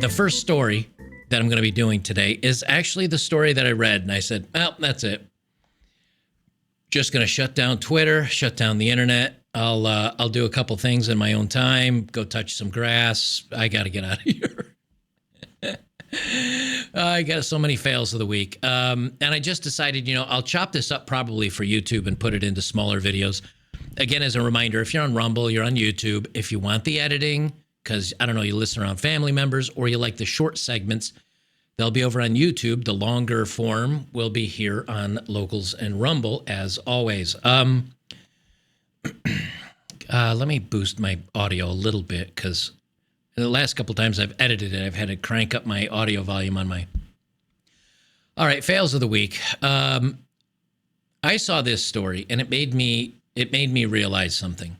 the first story that I'm going to be doing today is actually the story that I read, and I said, well, that's it. Just going to shut down Twitter, shut down the internet. I'll do a couple things in my own time, go touch some grass. I got to get out of here. I got so many fails of the week. And I just decided, I'll chop this up probably for YouTube and put it into smaller videos. Again, as a reminder, if you're on Rumble, you're on YouTube. If you want the editing, because, I don't know, you listen around family members or you like the short segments, they'll be over on YouTube. The longer form will be here on Locals and Rumble, as always. Let me boost my audio a little bit, because the last couple times I've edited it, I've had to crank up my audio volume on my... All right, fails of the week. I saw this story, and it made me realize something.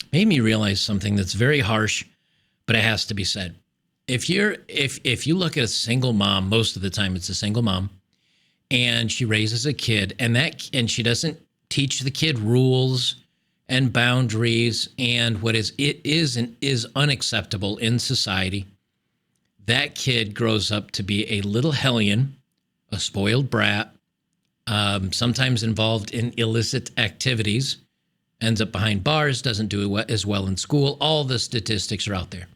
It made me realize something that's very harsh, but it has to be said. If you look at a single mom, most of the time it's a single mom, and she raises a kid, and she doesn't teach the kid rules and boundaries and what is unacceptable in society, that kid grows up to be a little hellion, a spoiled brat, sometimes involved in illicit activities, ends up behind bars, doesn't do as well in school. All the statistics are out there.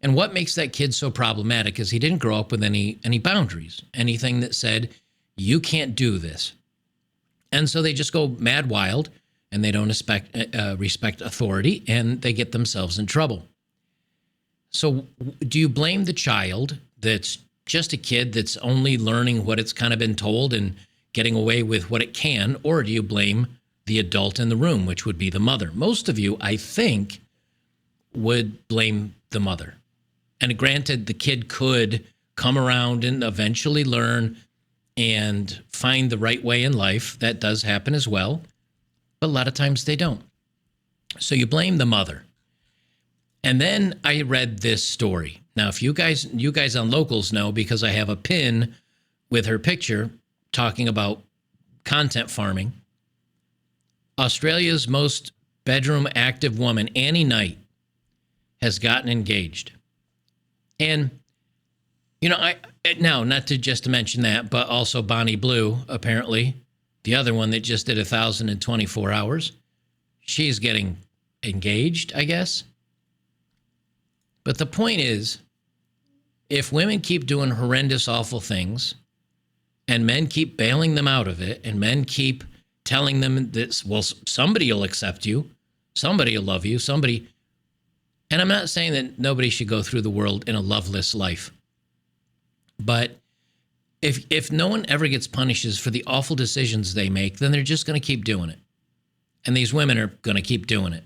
And what makes that kid so problematic is he didn't grow up with any boundaries, anything that said, you can't do this. And so they just go mad wild, and they don't respect authority, and they get themselves in trouble. So do you blame the child that's just a kid that's only learning what it's kind of been told and getting away with what it can, or do you blame the adult in the room, which would be the mother? Most of you, I think, would blame the mother. And granted, the kid could come around and eventually learn and find the right way in life. That does happen as well. But a lot of times they don't. So you blame the mother. And then I read this story. Now, if you guys on Locals know, because I have a pin with her picture talking about content farming, Australia's most bedroom active woman, Annie Knight, has gotten engaged. And, now, not to just mention that, but also Bonnie Blue, apparently, the other one that just did 1,024 hours, she's getting engaged, I guess. But the point is, if women keep doing horrendous, awful things, and men keep bailing them out of it, and men keep telling them that, well, somebody will accept you, somebody will love you, somebody... And I'm not saying that nobody should go through the world in a loveless life. But if no one ever gets punished for the awful decisions they make, then they're just going to keep doing it. And these women are going to keep doing it.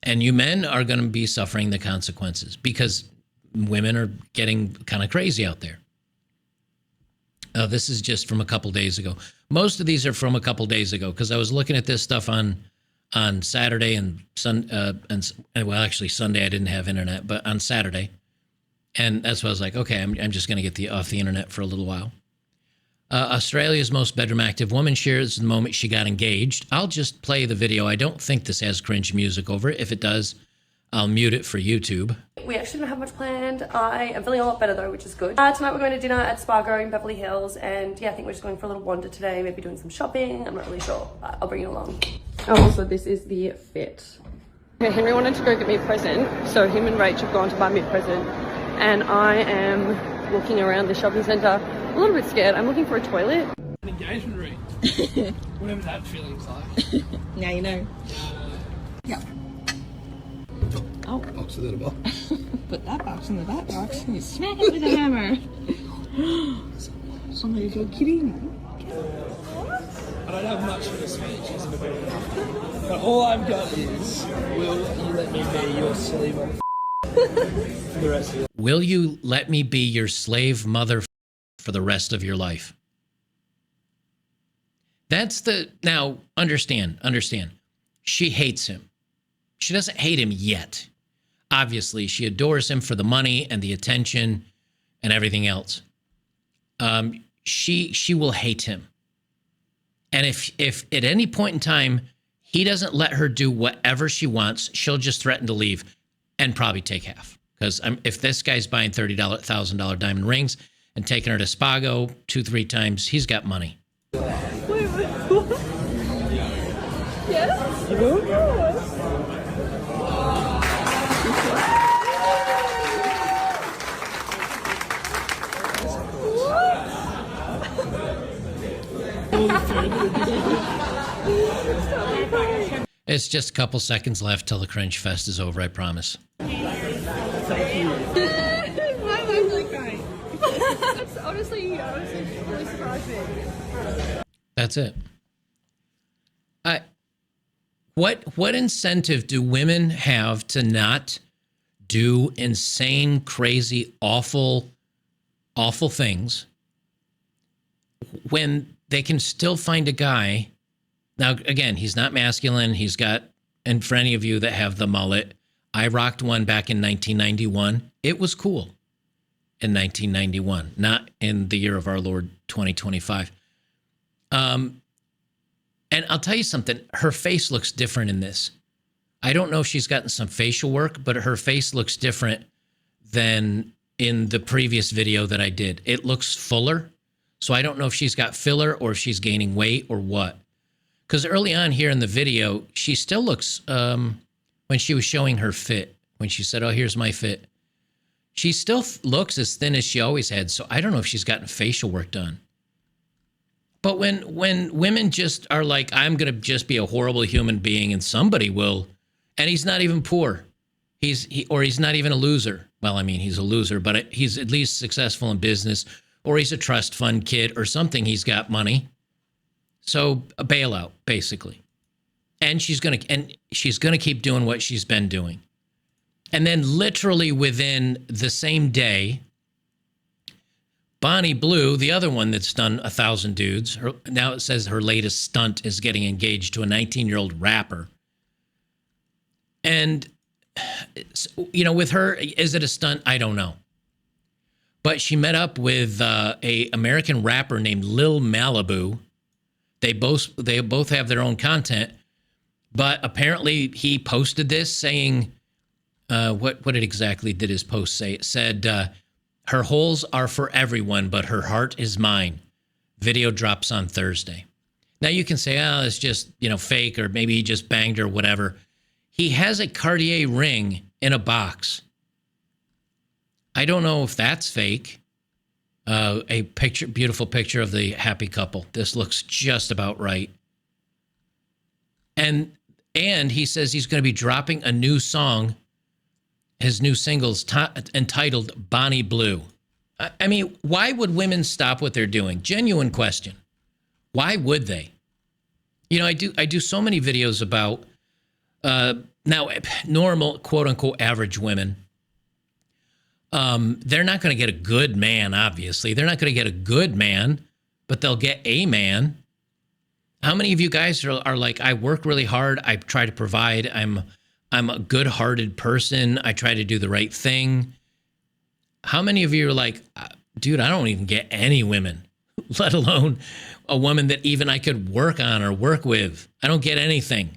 And you men are going to be suffering the consequences because women are getting kind of crazy out there. This is just from a couple days ago. Most of these are from a couple days ago because I was looking at this stuff on Saturday and well, actually Sunday I didn't have internet, but on Saturday. And that's why I was like, okay, I'm just going to get off the internet for a little while. Australia's most bedroom active woman shares the moment she got engaged. I'll just play the video. I don't think this has cringe music over it. If it does, I'll mute it for YouTube. We actually don't have much planned. I am feeling a lot better though, which is good. Tonight we're going to dinner at Spargo in Beverly Hills, and yeah, I think we're just going for a little wander today, maybe doing some shopping. I'm not really sure. I'll bring you along. Oh, also this is the fit. Okay, Henry wanted to go get me a present, so him and Rach have gone to buy me a present, and I am walking around the shopping centre a little bit scared. I'm looking for a toilet. An engagement ring. Whatever that feeling's like. Now you know. Yeah. Oh. Box a little box. Put that box in the back box and you smack it with a hammer. Somebody go kidding. I don't have much of a speech as a bit, but all I've got is, will you let me be your slave for the rest of your life? Will you let me be your slave mother for the rest of your life? That's now understand. She hates him. She doesn't hate him yet. Obviously, she adores him for the money and the attention and everything else. She will hate him. And if at any point in time he doesn't let her do whatever she wants, she'll just threaten to leave and probably take half. Because if this guy's buying $30,000 diamond rings and taking her to Spago 2-3 times, he's got money. Wait, what? Yes? It's just a couple seconds left till the cringe fest is over, I promise. Why am I really crying? That's honestly really surprising. That's it. What incentive do women have to not do insane, crazy, awful things when they can still find a guy? Now, again, he's not masculine. He's got, and for any of you that have the mullet, I rocked one back in 1991. It was cool in 1991, not in the year of our Lord 2025. And I'll tell you something, her face looks different in this. I don't know if she's gotten some facial work, but her face looks different than in the previous video that I did. It looks fuller. So I don't know if she's got filler or if she's gaining weight or what. Because early on here in the video, she still looks, when she was showing her fit, when she said, oh, here's my fit, she still looks as thin as she always had. So I don't know if she's gotten facial work done. But when women just are like, I'm going to just be a horrible human being and somebody will, and he's not even poor, he's not even a loser. Well, I mean, he's a loser, but he's at least successful in business, or he's a trust fund kid or something. He's got money. So a bailout, basically. And she's going to keep doing what she's been doing. And then literally within the same day, Bonnie Blue, the other one that's done 1,000 dudes, now it says her latest stunt is getting engaged to a 19-year-old rapper. And, you know, with her, is it a stunt? I don't know. But she met up with a American rapper named Lil Malibu. They both have their own content. But apparently he posted this saying, what exactly did his post say? It said, her holes are for everyone, but her heart is mine. Video drops on Thursday. Now you can say, oh, it's just, you know, fake, or maybe he just banged her, whatever. He has a Cartier ring in a box. I don't know if that's fake. A picture, beautiful picture of the happy couple. This looks just about right. And he says he's going to be dropping a new song. His new single's entitled Bonnie Blue. I mean, why would women stop what they're doing? Genuine question. Why would they? You know, I do so many videos about now normal, quote unquote, average women. They're not going to get a good man, obviously. They're not going to get a good man, but they'll get a man. How many of you guys are like, I work really hard. I try to provide. I'm a good-hearted person. I try to do the right thing. How many of you are like, dude, I don't even get any women, let alone a woman that even I could work on or work with. I don't get anything.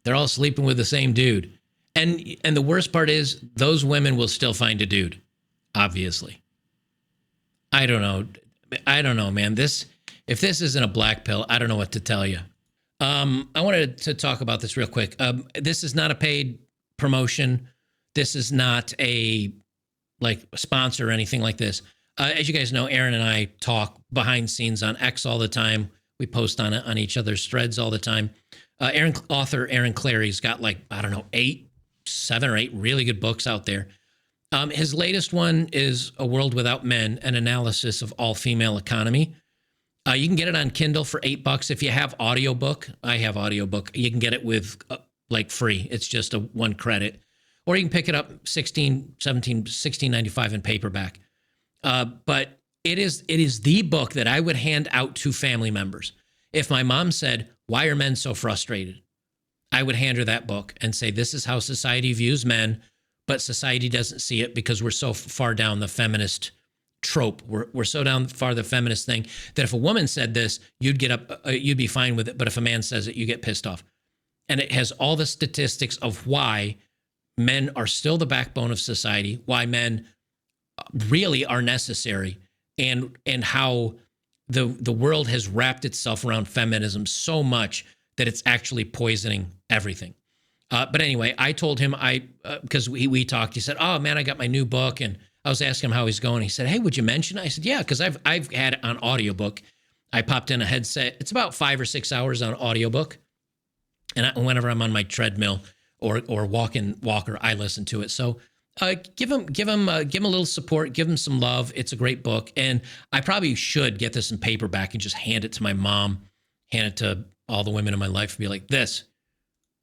They're all sleeping with the same dude. And the worst part is those women will still find a dude, obviously. I don't know, man. If this isn't a black pill, I don't know what to tell you. I wanted to talk about this real quick. This is not a paid promotion. This is not a sponsor or anything like this. As you guys know, Aaron and I talk behind scenes on X all the time. We post on each other's threads all the time. Author Aaron Clary's got 7 or 8 really good books out there. His latest one is A World Without Men, an analysis of all-female economy. You can get it on Kindle for $8 if you have audiobook. I have audiobook. You can get it with free. It's just a 1 credit. Or you can pick it up $16.95 in paperback. But it is the book that I would hand out to family members. If my mom said, "Why are men so frustrated?" I would hand her that book and say, this is how society views men, but society doesn't see it because we're so far down the feminist trope. We're so far the feminist thing that if a woman said this, you'd get up, you'd be fine with it. But if a man says it, you get pissed off. And it has all the statistics of why men are still the backbone of society, why men really are necessary, and how the world has wrapped itself around feminism so much that it's actually poisoning everything. But anyway, I told him, because we talked, he said, oh man, I got my new book. And I was asking him how he's going. He said, hey, would you mention it? I said, yeah, because I've had it on audiobook. I popped in a headset. It's about 5 or 6 hours on audiobook. And whenever I'm on my treadmill or walker, I listen to it. So give him a little support, give him some love. It's a great book. And I probably should get this in paperback and just hand it to my mom, hand it to all the women in my life and be like, this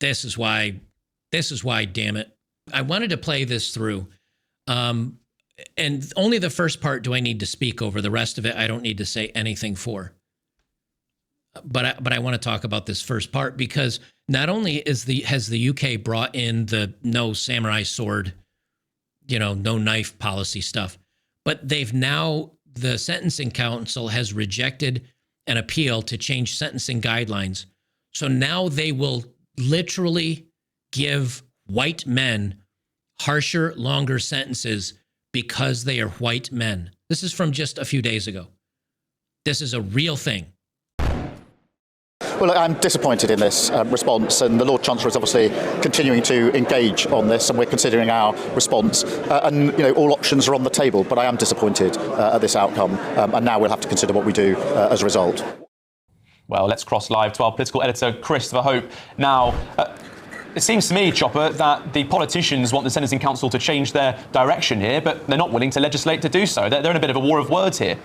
is why, damn it. I wanted to play this through. And only the first part do I need to speak over. The rest of it, I don't need to say anything for. But I want to talk about this first part, because not only has the UK brought in the no samurai sword, no knife policy stuff, but the Sentencing Council has rejected an appeal to change sentencing guidelines. So now they will literally give white men harsher, longer sentences because they are white men. This is from just a few days ago. This is a real thing. Well, look, I'm disappointed in this response, and the Lord Chancellor is obviously continuing to engage on this, and we're considering our response. And all options are on the table, but I am disappointed at this outcome, and now we'll have to consider what we do as a result. Well, let's cross live to our political editor, Christopher Hope. Now, it seems to me, Chopper, that the politicians want the Sentencing Council to change their direction here, but they're not willing to legislate to do so. They're in a bit of a war of words here.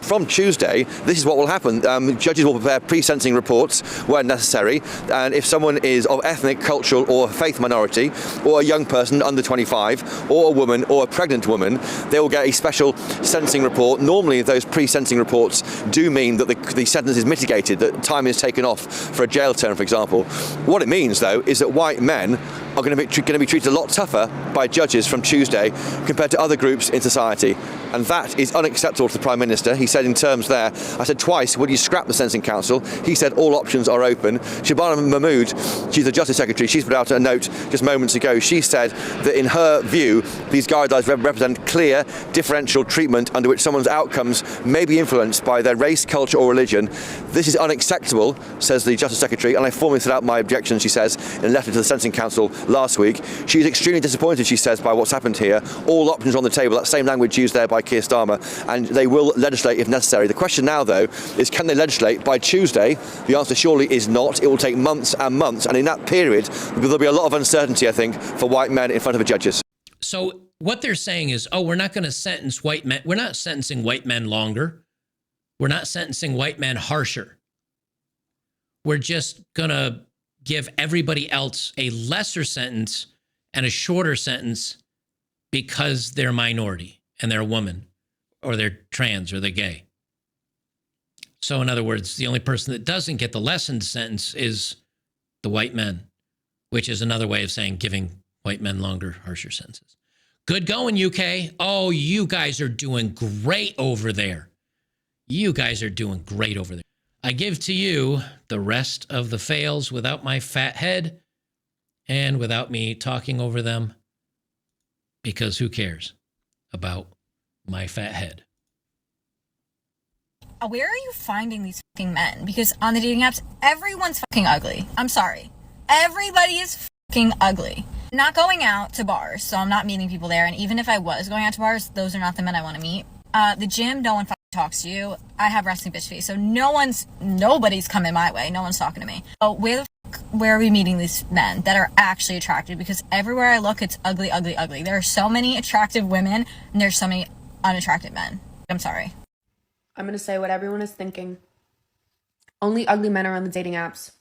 From Tuesday, this is what will happen. Judges will prepare pre-sentencing reports where necessary, and if someone is of ethnic, cultural or faith minority, or a young person under 25, or a woman or a pregnant woman, they will get a special sentencing report. Normally those pre-sentencing reports do mean that the sentence is mitigated, that time is taken off for a jail term, for example. What it means, though, is that white men are going to be treated a lot tougher by judges from Tuesday compared to other groups in society, and that is unacceptable to the Prime Minister. He said in terms there, I said twice, would you scrap the Sentencing Council? He said all options are open. Shabana Mahmood, she's the Justice Secretary, she's put out a note just moments ago. She said that in her view, these guidelines represent clear differential treatment under which someone's outcomes may be influenced by their race, culture or religion. This is unacceptable, says the Justice Secretary, and I formally set out my objection, she says, in a letter to the Sentencing Council last week. She's extremely disappointed, she says, by what's happened here. All options on the table, that same language used there by Keir Starmer, and they will legislate if necessary. The question now, though, is can they legislate by Tuesday? The answer surely is not. It will take months and months, and in that period, there'll be a lot of uncertainty, I think, for white men in front of the judges. So what they're saying is, we're not going to sentence white men. We're not sentencing white men longer. We're not sentencing white men harsher. We're just going to give everybody else a lesser sentence and a shorter sentence because they're a minority and they're a woman or they're trans or they're gay. So in other words, the only person that doesn't get the lessened sentence is the white men, which is another way of saying giving white men longer, harsher sentences. Good going, UK. Oh, you guys are doing great over there. You guys are doing great over there. I give to you the rest of the fails without my fat head and without me talking over them, because who cares about my fat head? Where are you finding these fucking men? Because on the dating apps, everyone's fucking ugly. I'm sorry. Everybody is fucking ugly. Not going out to bars, so I'm not meeting people there. And even if I was going out to bars, those are not the men I want to meet. The gym, no one fucking talks to you. I have resting bitch face, so nobody's coming my way. No one's talking to me. Oh, where are we meeting these men that are actually attractive? Because everywhere I look, it's ugly, ugly, ugly. There are so many attractive women, and there's so many unattractive men. I'm sorry. I'm going to say what everyone is thinking. Only ugly men are on the dating apps.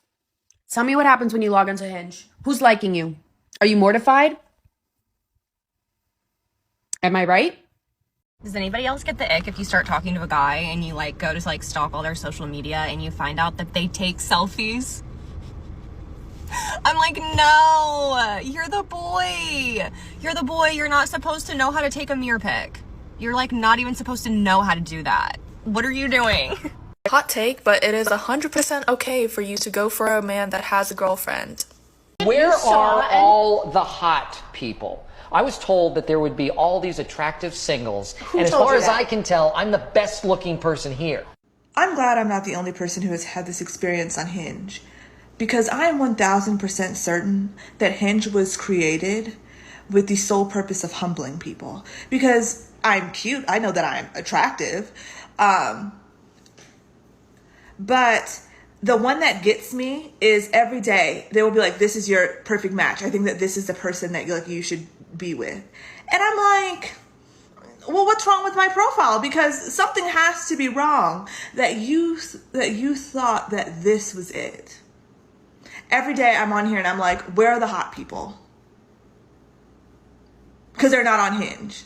Tell me what happens when you log onto Hinge. Who's liking you? Are you mortified? Am I right? Does anybody else get the ick if you start talking to a guy and you go to stalk all their social media and you find out that they take selfies? I'm like, no, you're the boy. You're the boy. You're not supposed to know how to take a mirror pic. You're not even supposed to know how to do that. What are you doing? Hot take, but it is 100% okay for you to go for a man that has a girlfriend. Where are all the hot people? I was told that there would be all these attractive singles, and as far as I can tell, I'm the best looking person here. I'm glad I'm not the only person who has had this experience on Hinge, because I am 1000% certain that Hinge was created with the sole purpose of humbling people. Because I'm cute, I know that I'm attractive, but the one that gets me is every day they will be like, this is your perfect match. I think that this is the person that you should be with. And I'm like, well, what's wrong with my profile? Because something has to be wrong that you thought that this was it. Every day I'm on here and I'm like, where are the hot people? Because they're not on Hinge.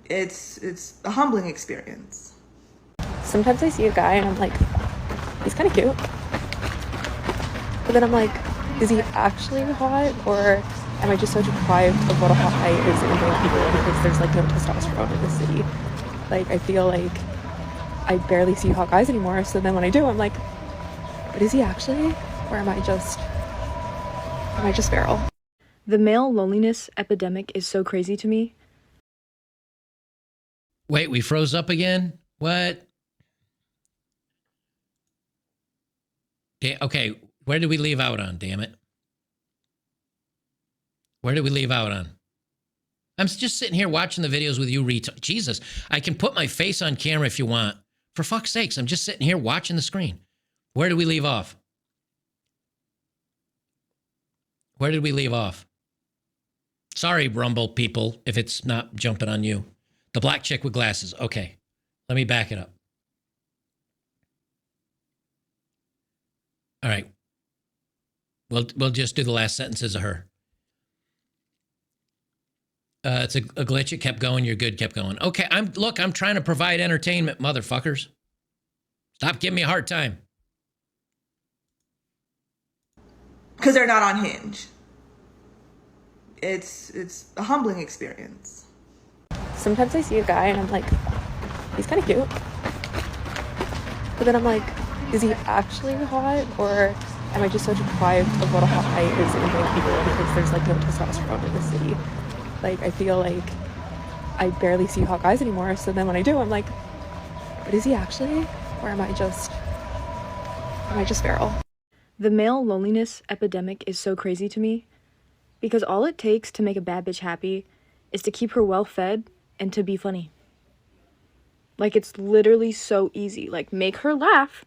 It's a humbling experience. Sometimes I see a guy and I'm like, he's kind of cute. But then I'm like, is he actually hot, or am I just so deprived of what a hot guy is in Vancouver because there's like no testosterone in the city? Like, I feel like I barely see hot guys anymore. So then when I do, I'm like, but is he actually, or am I just feral? The male loneliness epidemic is so crazy to me. Wait, we froze up again? What? Okay, where did we leave out on, damn it? Where did we leave out on? I'm just sitting here watching the videos with you, Jesus, I can put my face on camera if you want. For fuck's sakes, I'm just sitting here watching the screen. Where did we leave off? Where did we leave off? Sorry, Rumble people, if it's not jumping on you. The black chick with glasses. Okay, let me back it up. All right. We'll just do the last sentences of her. It's a glitch. It kept going. You're good. Kept going. Okay. I'm trying to provide entertainment, motherfuckers. Stop giving me a hard time. Because they're not on Hinge. It's a humbling experience. Sometimes I see a guy and I'm like, he's kind of cute. But then I'm like, is he actually hot, or am I just so deprived of what a hot guy is in Vancouver because there's like no testosterone in the city? Like, I feel like I barely see hot guys anymore. So then when I do, I'm like, but is he actually, or am I just feral? The male loneliness epidemic is so crazy to me, because all it takes to make a bad bitch happy is to keep her well fed and to be funny. Like, it's literally so easy. Like, make her laugh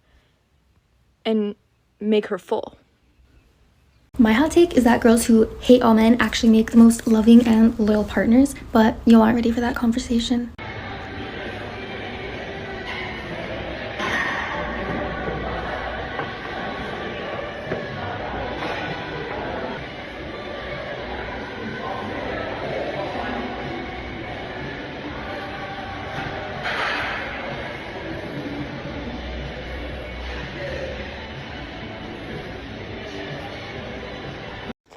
and make her full. My hot take is that girls who hate all men actually make the most loving and loyal partners, but you aren't ready for that conversation.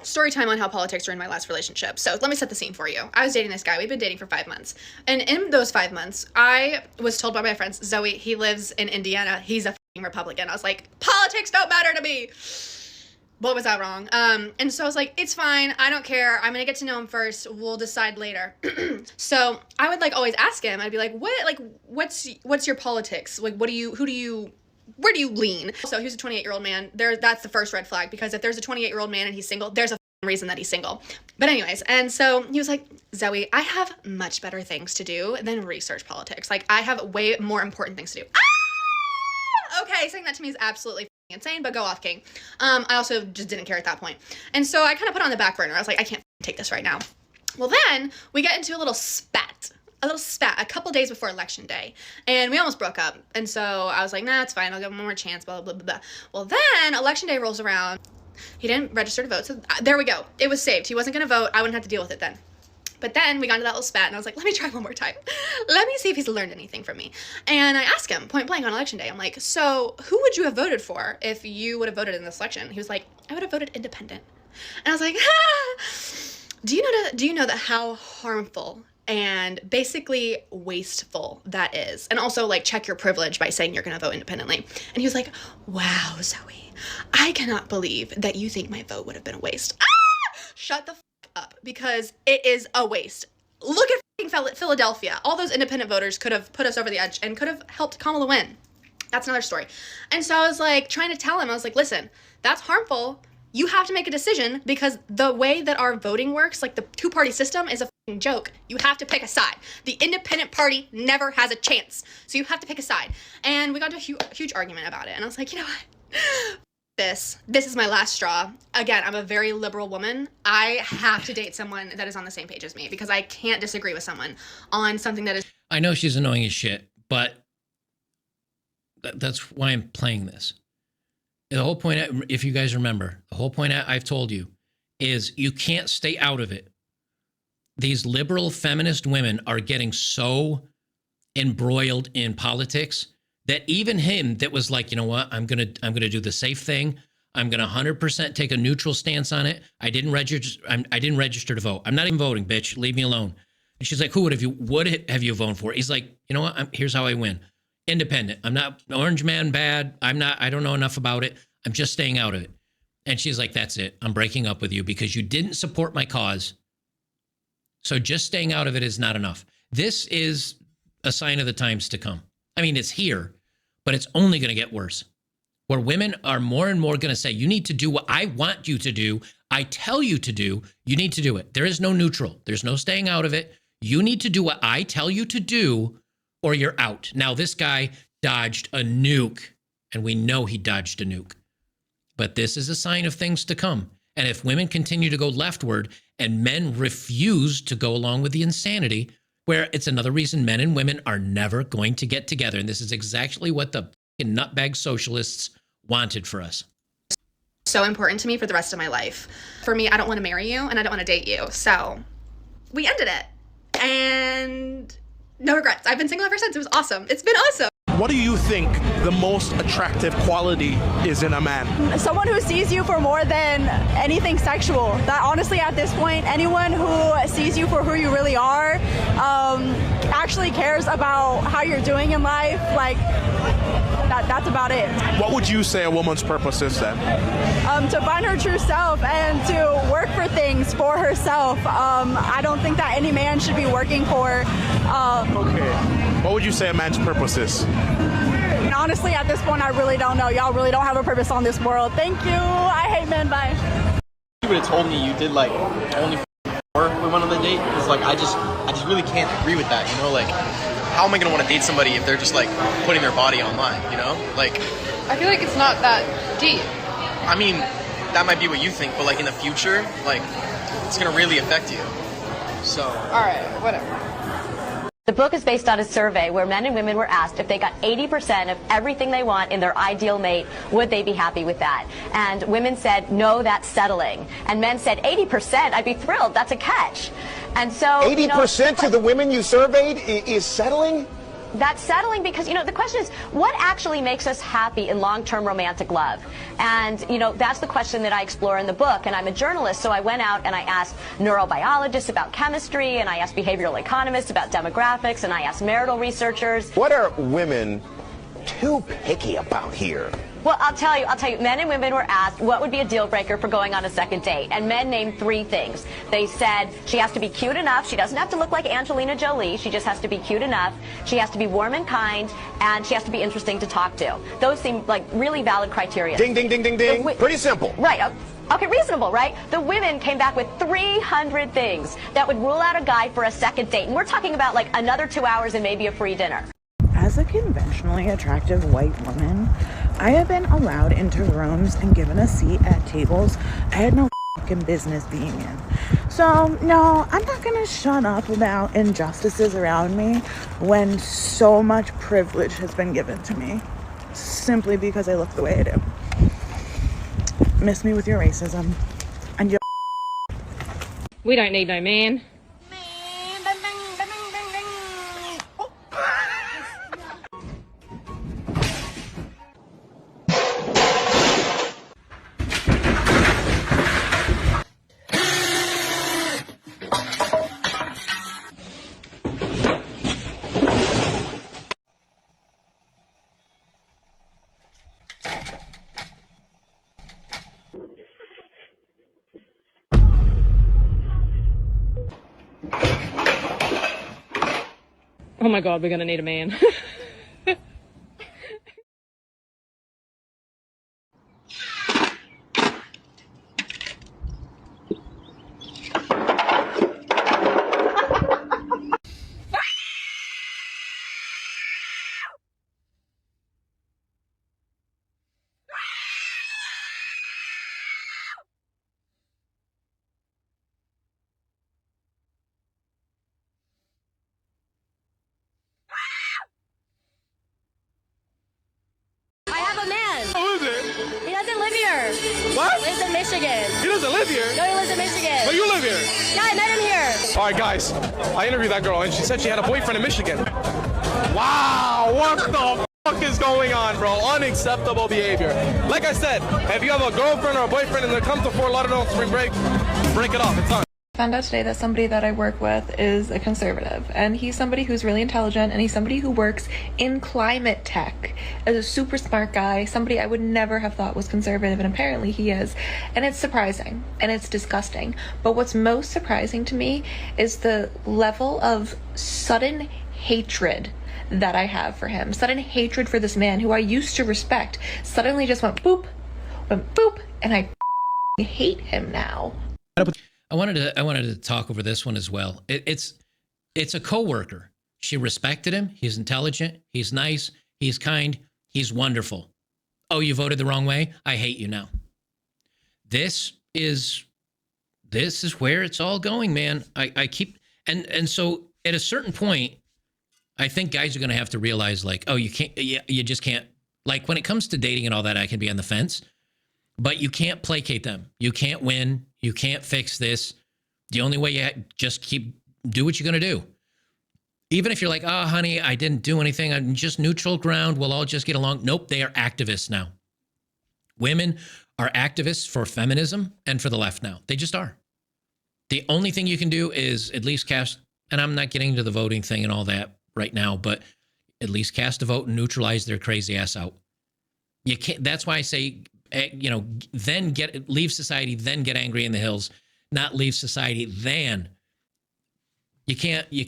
Story time on how politics were in my last relationship. So let me set the scene for you. I was dating this guy. We'd been dating for 5 months. And in those 5 months, I was told by my friends, Zoe, he lives in Indiana. He's a f***ing Republican. I was like, politics don't matter to me. What was that wrong? And so I was like, it's fine. I don't care. I'm going to get to know him first. We'll decide later. So I would like always ask him. I'd be like, what's your politics? Like, where do you lean? So he was a 28-year-old man. That's the first red flag, because if there's a 28-year-old man and he's single, there's a reason that he's single. But anyways, and so he was like, Zoe, I have much better things to do than research politics. Like, I have way more important things to do. Ah! Okay, saying that to me is absolutely insane, but go off, king. I also just didn't care at that point. And so I kind of put it on the back burner. I was like, I can't take this right now. Well, then we get into a little spat a couple days before election day, and we almost broke up. And so I was like, nah, it's fine. I'll give him one more chance, blah, blah, blah, blah. Well, then election day rolls around. He didn't register to vote. So there we go. It was saved. He wasn't going to vote. I wouldn't have to deal with it then. But then we got into that little spat, and I was like, let me try one more time. Let me see if he's learned anything from me. And I asked him point blank on election day, I'm like, so who would you have voted for if you would have voted in this election? He was like, I would have voted independent. And I was like, do you know that how harmful and basically wasteful that is. And also like check your privilege by saying you're going to vote independently. And he was like, wow, Zoe, I cannot believe that you think my vote would have been a waste. Shut the f up, because it is a waste. Look at Philadelphia. All those independent voters could have put us over the edge and could have helped Kamala win. That's another story. And so I was like trying to tell him, I was like, listen, that's harmful. You have to make a decision, because the way that our voting works, like the two-party system, is a f***ing joke. You have to pick a side. The independent party never has a chance. So you have to pick a side. And we got into a huge argument about it. And I was like, you know what? This is my last straw. Again, I'm a very liberal woman. I have to date someone that is on the same page as me, because I can't disagree with someone on something that is... I know she's annoying as shit, but that's why I'm playing this. The whole point, if you guys remember, the whole point I've told you is you can't stay out of it. These liberal feminist women are getting so embroiled in politics that even him that was like, you know what, I'm gonna do the safe thing. I'm gonna 100% take a neutral stance on it. I didn't register to vote. I'm not even voting, bitch. Leave me alone. And she's like, who would have you voted for? He's like, you know what? Here's how I win. Independent. I'm not orange man bad. I don't know enough about it. I'm just staying out of it. And she's like, that's it. I'm breaking up with you because you didn't support my cause. So just staying out of it is not enough. This is a sign of the times to come. I mean, it's here, but it's only going to get worse. Where women are more and more going to say, you need to do what I want you to do. I tell you to do. You need to do it. There is no neutral. There's no staying out of it. You need to do what I tell you to do, or you're out. Now, this guy dodged a nuke, and we know he dodged a nuke. But this is a sign of things to come. And if women continue to go leftward and men refuse to go along with the insanity, where it's another reason men and women are never going to get together. And this is exactly what the fucking nutbag socialists wanted for us. So important to me for the rest of my life. For me, I don't want to marry you and I don't want to date you. So we ended it. And no regrets. I've been single ever since. It was awesome. It's been awesome. What do you think the most attractive quality is in a man? Someone who sees you for more than anything sexual. That honestly, at this point, anyone who sees you for who you really are, actually cares about how you're doing in life. Like, that's about it. What would you say a woman's purpose is then? To find her true self and to work for things for herself. I don't think that any man should be working for. Okay. What would you say a man's purpose is? And honestly, at this point, I really don't know. Y'all really don't have a purpose on this world. Thank you. I hate men. Bye. You would have told me you did like only we went on the date, because like I just really can't agree with that. You know, like how am I gonna want to date somebody if they're just like putting their body online? You know, like I feel like it's not that deep. I mean, that might be what you think, but like in the future, like it's gonna really affect you. So. All right, whatever. The book is based on a survey where men and women were asked if they got 80% of everything they want in their ideal mate, would they be happy with that? And women said, no, that's settling. And men said, 80%, I'd be thrilled, that's a catch. And so 80% of the women you surveyed is settling? That's settling because, the question is, what actually makes us happy in long-term romantic love? And, that's the question that I explore in the book. And I'm a journalist, so I went out and I asked neurobiologists about chemistry, and I asked behavioral economists about demographics, and I asked marital researchers. What are women too picky about here? Well, I'll tell you, men and women were asked what would be a deal breaker for going on a second date. And men named 3 things. They said she has to be cute enough. She doesn't have to look like Angelina Jolie. She just has to be cute enough. She has to be warm and kind. And she has to be interesting to talk to. Those seem like really valid criteria. Ding, ding, ding, ding, ding. Pretty simple. Right. Okay, reasonable, right? The women came back with 300 things that would rule out a guy for a second date. And we're talking about like another 2 hours and maybe a free dinner. As a conventionally attractive white woman, I have been allowed into rooms and given a seat at tables I had no fucking business being in. So, no, I'm not gonna shut up about injustices around me when so much privilege has been given to me simply because I look the way I do. Miss me with your racism and your. We don't need no man. Oh my God, we're gonna need a man. I have a man. Who is it? He doesn't live here. What? He lives in Michigan. He doesn't live here? No, he lives in Michigan. But you live here? Yeah, I met him here. All right, guys. I interviewed that girl, and she said she had a boyfriend in Michigan. Wow, what the fuck is going on, bro? Unacceptable behavior. Like I said, if you have a girlfriend or a boyfriend and they come to Fort Lauderdale on spring break it off. It's on. Found out today that somebody that I work with is a conservative, and he's somebody who's really intelligent, and he's somebody who works in climate tech as a super smart guy, somebody I would never have thought was conservative, and apparently he is. And it's surprising and it's disgusting, but what's most surprising to me is the level of sudden hatred that I have for him. Sudden hatred for this man who I used to respect suddenly just went boop, and I hate him now. I wanted to talk over this one as well. It's a coworker. She respected him. He's intelligent. He's nice. He's kind. He's wonderful. Oh, you voted the wrong way? I hate you now. This is where it's all going, man. I keep and so at a certain point, I think guys are going to have to realize, like, oh, you just can't, like, when it comes to dating and all that, I can be on the fence, but you can't placate them. You can't win. You can't fix this. The only way you just do what you're going to do. Even if you're like, oh, honey, I didn't do anything. I'm just neutral ground. We'll all just get along. Nope. They are activists now. Women are activists for feminism and for the left now. They just are. The only thing you can do is at least cast, and I'm not getting into the voting thing and all that right now, but at least cast a vote and neutralize their crazy ass out. You can't. That's why I say, then leave society, then get angry in the hills, not leave society, then. You can't, you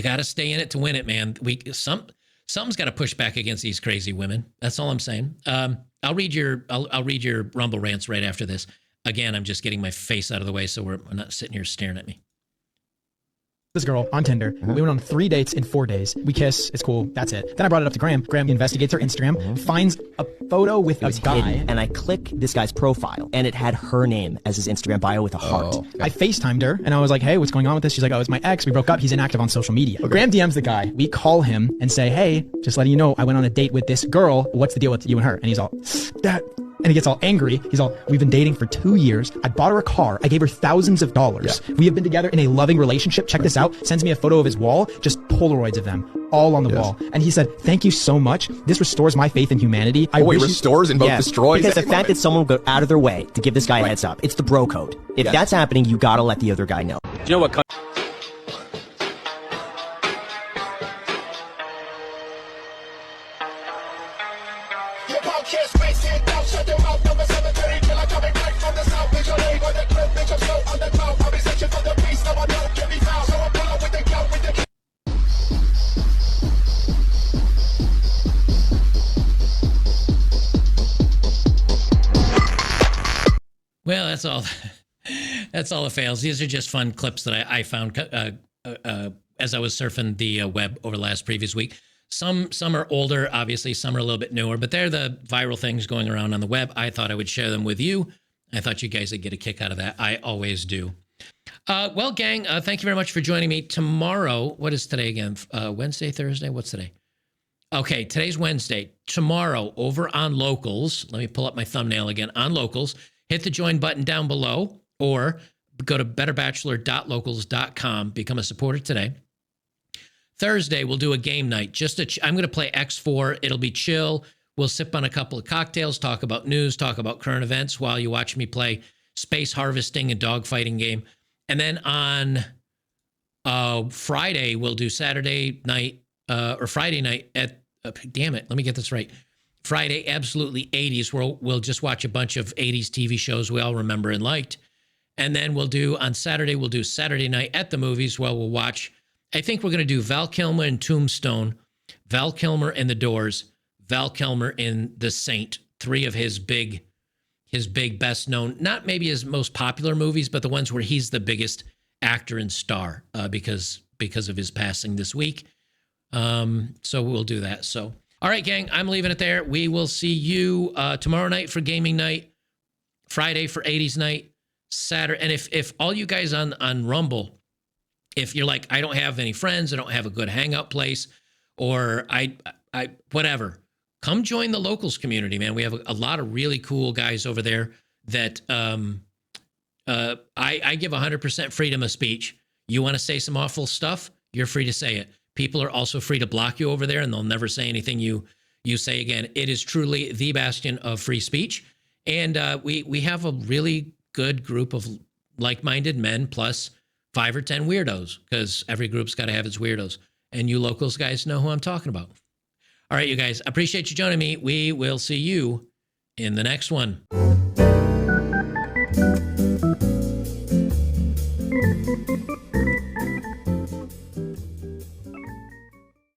got to stay in it to win it, man. Something's got to push back against these crazy women. That's all I'm saying. I'll read your Rumble rants right after this. Again, I'm just getting my face out of the way so we're not sitting here staring at me. This girl on Tinder. We went on 3 dates in 4 days. We kiss. It's cool. That's it. Then I brought it up to Graham. Graham investigates her Instagram, finds a photo with a guy. Hidden, and I click this guy's profile, and it had her name as his Instagram bio with a heart. I FaceTimed her, and I was like, hey, what's going on with this? She's like, oh, it's my ex. We broke up. He's inactive on social media. Okay. Graham DMs the guy. We call him and say, hey, just letting you know, I went on a date with this girl. What's the deal with you and her? And he's all, that... And he gets all angry. He's all, we've been dating for 2 years. I bought her a car. I gave her thousands of dollars. Yeah. We have been together in a loving relationship. Check this out. Sends me a photo of his wall, just Polaroids of them, all on the wall. And he said, thank you so much. This restores my faith in humanity. Restores and both destroys. Because the fact that someone would go out of their way to give this guy a heads up, it's the bro code. If that's happening, you gotta let the other guy know. Do you know what? Well, that's all. That's all the fails. These are just fun clips that I found as I was surfing the web over the previous week. Some are older, obviously. Some are a little bit newer, but they're the viral things going around on the web. I thought I would share them with you. I thought you guys would get a kick out of that. I always do. Well, gang, thank you very much for joining me. Tomorrow, what is today again? Wednesday, Thursday? What's today? Okay, today's Wednesday. Tomorrow, over on Locals, let me pull up my thumbnail again, on Locals, hit the join button down below or go to betterbachelor.locals.com, become a supporter today. Thursday, we'll do a game night. I'm going to play X4. It'll be chill. We'll sip on a couple of cocktails, talk about news, talk about current events while you watch me play space harvesting and dogfighting game. And then on Friday, we'll do Saturday night or Friday night at, damn it, let me get this right. Friday, absolutely 80s. We'll just watch a bunch of 80s TV shows we all remember and liked. And then on Saturday, we'll do Saturday night at the movies where we'll watch I think we're going to do Val Kilmer in Tombstone, Val Kilmer in The Doors, Val Kilmer in The Saint, 3 of his big best known, not maybe his most popular movies, but the ones where he's the biggest actor and star because of his passing this week. So we'll do that. So, all right, gang, I'm leaving it there. We will see you tomorrow night for gaming night, Friday for 80s night, Saturday. And if all you guys on Rumble, if you're like, I don't have any friends, I don't have a good hangout place, or I whatever, come join the locals community, man. We have a lot of really cool guys over there that I give 100% freedom of speech. You want to say some awful stuff, you're free to say it. People are also free to block you over there, and they'll never say anything you say again. It is truly the bastion of free speech. And we have a really good group of like-minded men plus 5 or 10 weirdos, because every group's got to have its weirdos. And you locals guys know who I'm talking about. All right, you guys, appreciate you joining me. We will see you in the next one.